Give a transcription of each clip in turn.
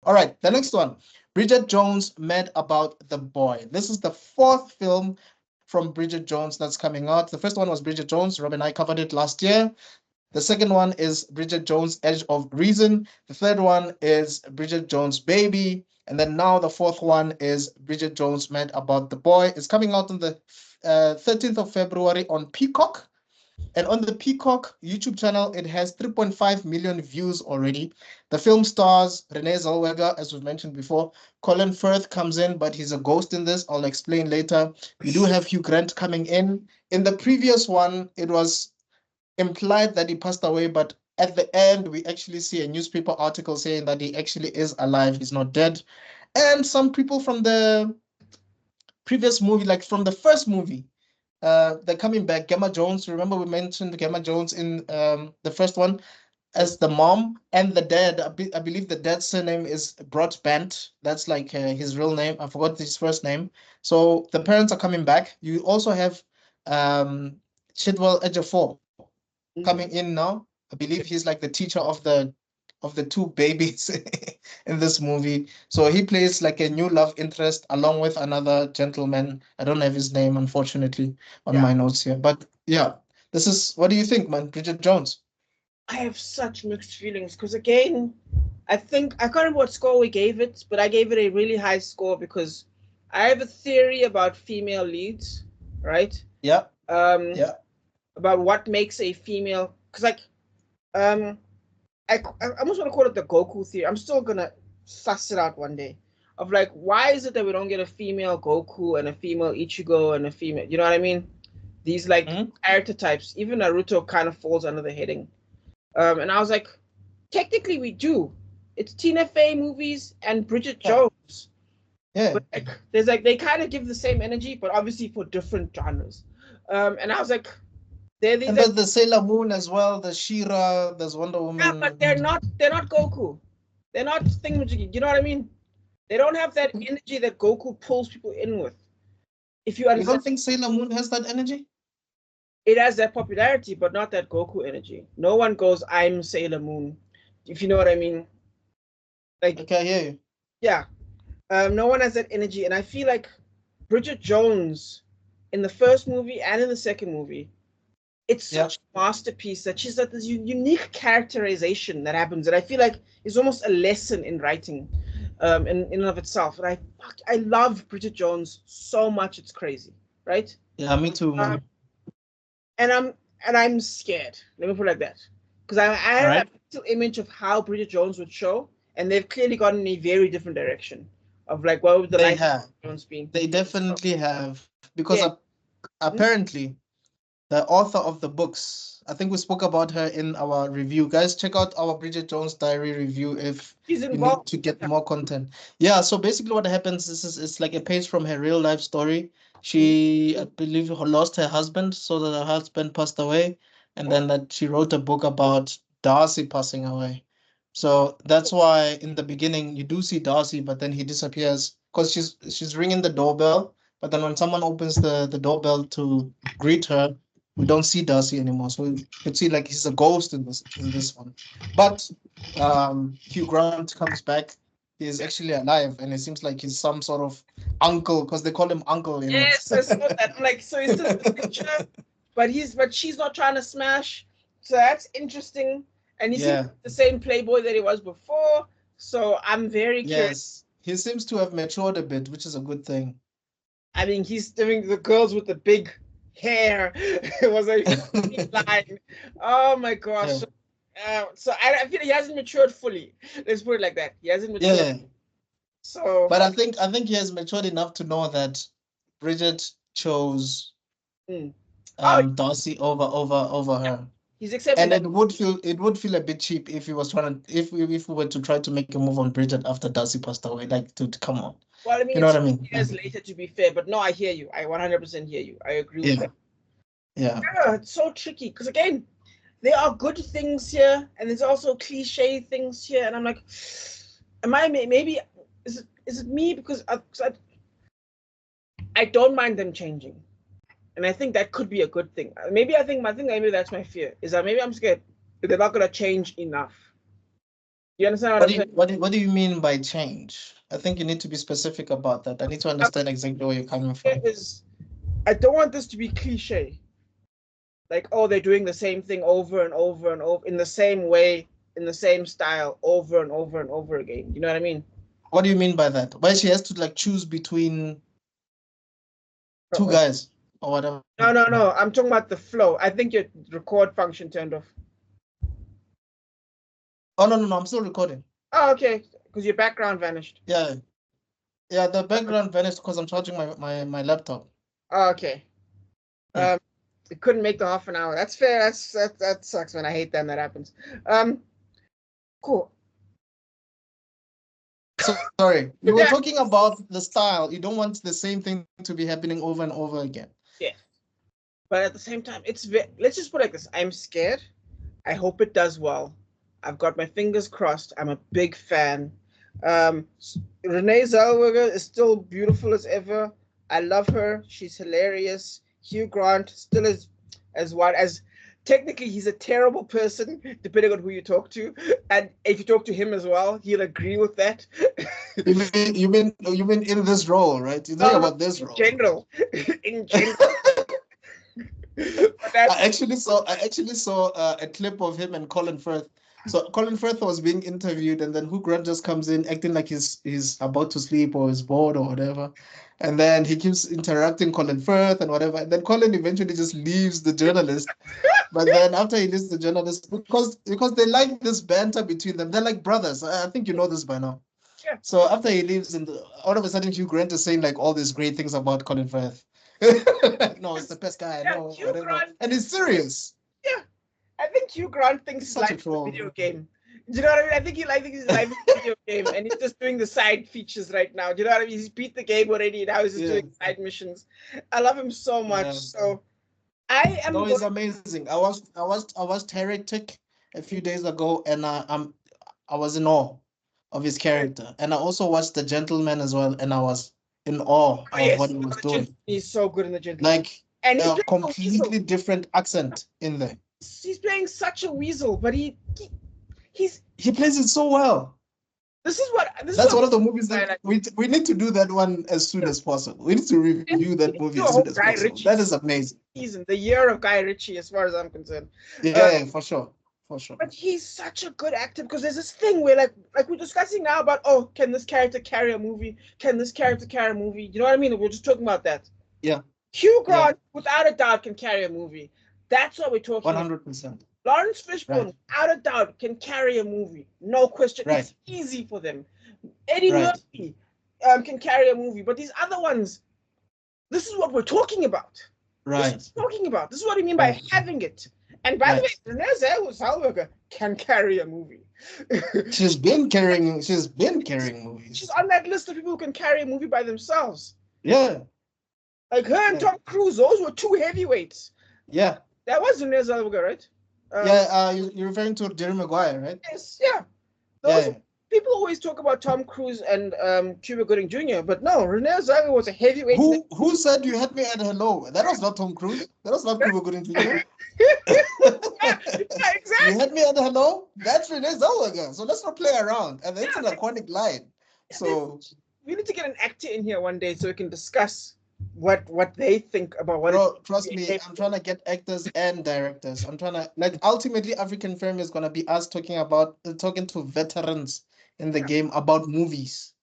All right, the next one. Bridget Jones Mad About the Boy. This is the fourth film from Bridget Jones that's coming out. The first one was Bridget Jones. Rob and I covered it last year. The second one is Bridget Jones Edge of Reason. The third one is Bridget Jones Baby. And then now the fourth one is Bridget Jones Mad About the Boy. It's coming out on the 13th of February on Peacock. And on the Peacock YouTube channel, it has 3.5 million views already. The film stars Renee Zellweger, as we've mentioned before. Colin Firth comes in, but he's a ghost in this. I'll explain later. We do have Hugh Grant coming in. In the previous one, it was implied that he passed away, but at the end, we actually see a newspaper article saying that he actually is alive. He's not dead. And some people from the previous movie, like from the first movie, they're coming back. Gemma Jones, remember we mentioned Gemma Jones in the first one as the mom, and the dad. I believe the dad's surname is Broadbent. That's like his real name. I forgot his first name. So the parents are coming back. You also have Chidwell Ejiofor coming in now. I believe he's like the teacher of the two babies in this movie. So he plays like a new love interest along with another gentleman. I don't have his name, unfortunately, on my notes here. But yeah, this is, what do you think, man? Bridget Jones. I have such mixed feelings because, again, I think, I can't remember what score we gave it, but I gave it a really high score because I have a theory about female leads, right? Yeah. About what makes a female, because like, I almost want to call it the Goku theory. I'm still gonna suss it out one day. Of like, why is it that we don't get a female Goku and a female Ichigo and a female, you know what I mean? These like character types. Even Naruto kind of falls under the heading. And I was like, technically we do. It's Tina Fey movies and Bridget Jones. Yeah. But like, there's like, they kind of give the same energy, but obviously for different genres. And I was like, and there's the Sailor Moon as well, the She-Ra, there's Wonder Woman. Yeah, but they're not Goku. They're not thingamajiggy. You know what I mean? They don't have that energy that Goku pulls people in with. If you understand. You don't think Sailor Moon has that energy? It has that popularity, but not that Goku energy. No one goes, I'm Sailor Moon. If you know what I mean. Like, okay, I hear you. Yeah. No one has that energy. And I feel like Bridget Jones in the first movie and in the second movie, it's such a masterpiece that she's like this unique characterization that happens that I feel like is almost a lesson in writing in and of itself. And I love Bridget Jones so much, it's crazy, right? Yeah, me too, man. And I'm scared. Let me put it like that. Because I have a mental image of how Bridget Jones would show, and they've clearly gone in a very different direction of like what would the life of Jones be. They definitely have. Because apparently the author of the books, I think we spoke about her in our review. Guys, check out our Bridget Jones Diary review if you need to get more content. Yeah, so basically what happens is it's like a page from her real life story. She, I believe, lost her husband, so that her husband passed away, and then that she wrote a book about Darcy passing away. So that's why in the beginning you do see Darcy, but then he disappears because she's ringing the doorbell. But then when someone opens the doorbell to greet her, we don't see Darcy anymore. So we could see like he's a ghost in this one. But Hugh Grant comes back. He is actually alive, and it seems like he's some sort of uncle because they call him uncle. Yes, I saw that. I'm like, so he's just a picture, but she's not trying to smash. So that's interesting. And he seems the same playboy that he was before. So I'm very curious. Yes, he seems to have matured a bit, which is a good thing. I mean, he's doing the girls with the big hair. It was a line. Oh my gosh. Yeah. So I feel he hasn't matured fully. Let's put it like that. He hasn't matured. Yeah. So, but I think he has matured enough to know that Bridget chose Darcy over her. He's accepted. And it would feel a bit cheap if he was if we were to try to make a move on Bridget after Darcy passed away. Like, dude, come on. Well, I mean, you know what I mean? Years later, to be fair, but no, I hear you. I 100% hear you. I agree with that. Yeah. It's so tricky because again, there are good things here, and there's also cliche things here, and I'm like, maybe is it me because I don't mind them changing, and I think that could be a good thing. Maybe maybe that's my fear is that maybe I'm scared that they're not gonna change enough. You understand what I'm saying? What do you mean by change? I think you need to be specific about that. I need to understand exactly where you're coming from. I don't want this to be cliche. Like, oh, they're doing the same thing over and over and over in the same way, in the same style, over and over and over again. You know what I mean? What do you mean by that? Why she has to like choose between two Uh-oh. guys or whatever? No. I'm talking about the flow. I think your record function turned off. Oh no, I'm still recording. Oh, okay. Because your background vanished. Yeah. Yeah, the background vanished because I'm charging my laptop. Oh, okay. Yeah. It couldn't make the half an hour. That's fair. That sucks, man. I hate that when that happens. Cool. So sorry. You were talking about the style. You don't want the same thing to be happening over and over again. Yeah. But at the same time, let's just put it like this. I'm scared. I hope it does well. I've got my fingers crossed. I'm a big fan. Renee Zellweger is still beautiful as ever. I love her. She's hilarious. Hugh Grant still is as technically he's a terrible person depending on who you talk to, and if you talk to him as well, he'll agree with that. You mean in this role, right? You're talking about this role. In general. I actually saw a clip of him and Colin Firth. So Colin Firth was being interviewed, and then Hugh Grant just comes in acting like he's about to sleep or is bored or whatever, and then he keeps interrupting Colin Firth and whatever. And then Colin eventually just leaves the journalist. But then after he leaves the journalist, because they like this banter between them, they're like brothers. I think you know this by now. Yeah. So after he leaves, and all of a sudden Hugh Grant is saying like all these great things about Colin Firth. No, it's the best guy. Yeah, No, whatever. And he's serious. Yeah. I think Hugh Grant thinks he's like a video game. Do you know what I mean? I think he's like a video game, and he's just doing the side features right now. Do you know what I mean? He's beat the game already, now he's just doing side missions. I love him so much. Yeah. So I am. No, he's amazing. I watched Heretic a few days ago, and I was in awe of his character. And I also watched The Gentleman as well, and I was in awe of what he was doing. He's so good in The Gentleman. Like, and a completely different accent in there. He's playing such a weasel, but he plays it so well. That's one of the movies that we need to do that one as soon as possible. We need to review that movie as soon as possible. That is amazing. The year of Guy Ritchie, as far as I'm concerned. Yeah, for sure. But he's such a good actor, because there's this thing where like we're discussing now about, oh, can this character carry a movie? Can this character carry a movie? You know what I mean? We're just talking about that. Yeah. Hugh Grant, without a doubt, can carry a movie. That's what we're talking 100%. about. Lawrence Fishburne, without a doubt, can carry a movie. No question. Right. It's easy for them. Eddie Murphy can carry a movie. But these other ones, this is what we're talking about. Right. This is what we're talking about. This is what I mean by having it. And by the way, Renee Zellweger can carry a movie. She's been carrying movies. She's on that list of people who can carry a movie by themselves. Yeah. Like her and Tom Cruise, those were two heavyweights. Yeah. That was Renee Zellweger, right? You're referring to Jerry Maguire, right? Yes, yeah. People always talk about Tom Cruise and Cuba Gooding Jr., but no, Renee Zellweger was a heavyweight. Who said you had me at hello? That was not Tom Cruise. That was not Cuba Gooding Jr. Exactly. You had me at hello? That's Renee Zellweger. So let's not play around. And it's an iconic line. So we need to get an actor in here one day so we can discuss what they think about what. Bro, trust me, I'm trying to get actors and directors. I'm trying to ultimately African Film is gonna be us talking to veterans in the game about movies.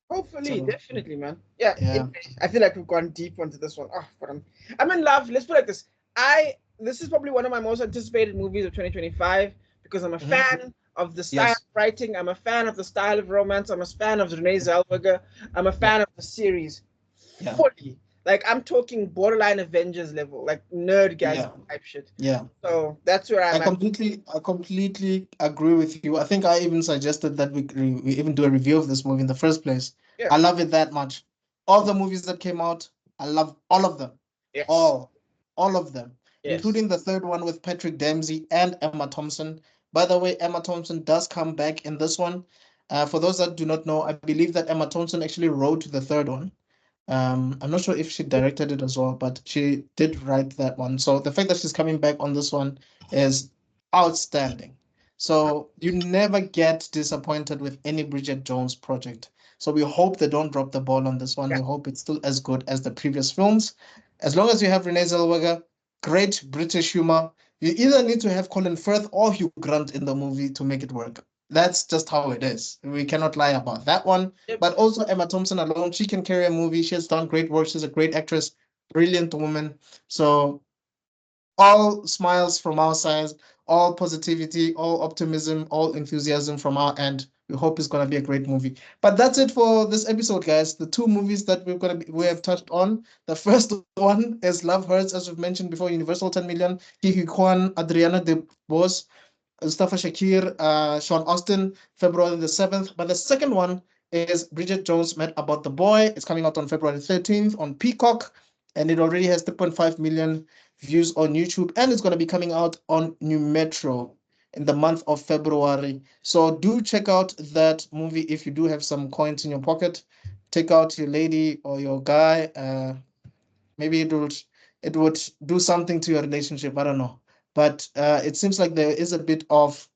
Hopefully, definitely, man. Yeah. I feel like we've gone deep into this one. Oh, but I'm in love. Let's put it like this. This is probably one of my most anticipated movies of 2025 because I'm a fan of the style of writing. I'm a fan of the style of romance. I'm a fan of Renee Zellweger. I'm a fan of the series. Yeah. Fully. Like, I'm talking borderline Avengers level, like nerdgasm type shit. Yeah. So that's where I'm I completely agree with you. I think I even suggested that we even do a review of this movie in the first place. Yeah. I love it that much. All the movies that came out, I love all of them. Yes. All of them. Yes. Including the third one with Patrick Dempsey and Emma Thompson. By the way, Emma Thompson does come back in this one. For those that do not know, I believe that Emma Thompson actually wrote the third one. I'm not sure if she directed it as well, but she did write that one. So the fact that she's coming back on this one is outstanding. So you never get disappointed with any Bridget Jones project. So we hope they don't drop the ball on this one. Yeah. We hope it's still as good as the previous films. As long as you have Renee Zellweger, great British humor. You either need to have Colin Firth or Hugh Grant in the movie to make it work. That's just how it is. We cannot lie about that one. Yep. But also Emma Thompson alone, she can carry a movie. She has done great work. She's a great actress, brilliant woman. So all smiles from our side, all positivity, all optimism, all enthusiasm from our end. We hope it's gonna be a great movie. But that's it for this episode, guys. The two movies that we have touched on. The first one is Love Hurts, as we've mentioned before, Universal 10 million, Ki Kwan, Adriana de Bos, Mustafa Shakir, Sean Austin, February the 7th. But the second one is Bridget Jones Met About the Boy. It's coming out on February 13th on Peacock, and it already has 2.5 million views on YouTube, and it's going to be coming out on New Metro in the month of February. So do check out that movie if you do have some coins in your pocket. Take out your lady or your guy. Maybe it would do something to your relationship. I don't know, but it seems like there is a bit of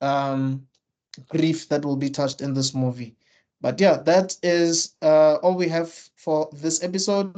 um, grief that will be touched in this movie. But yeah, that is all we have for this episode.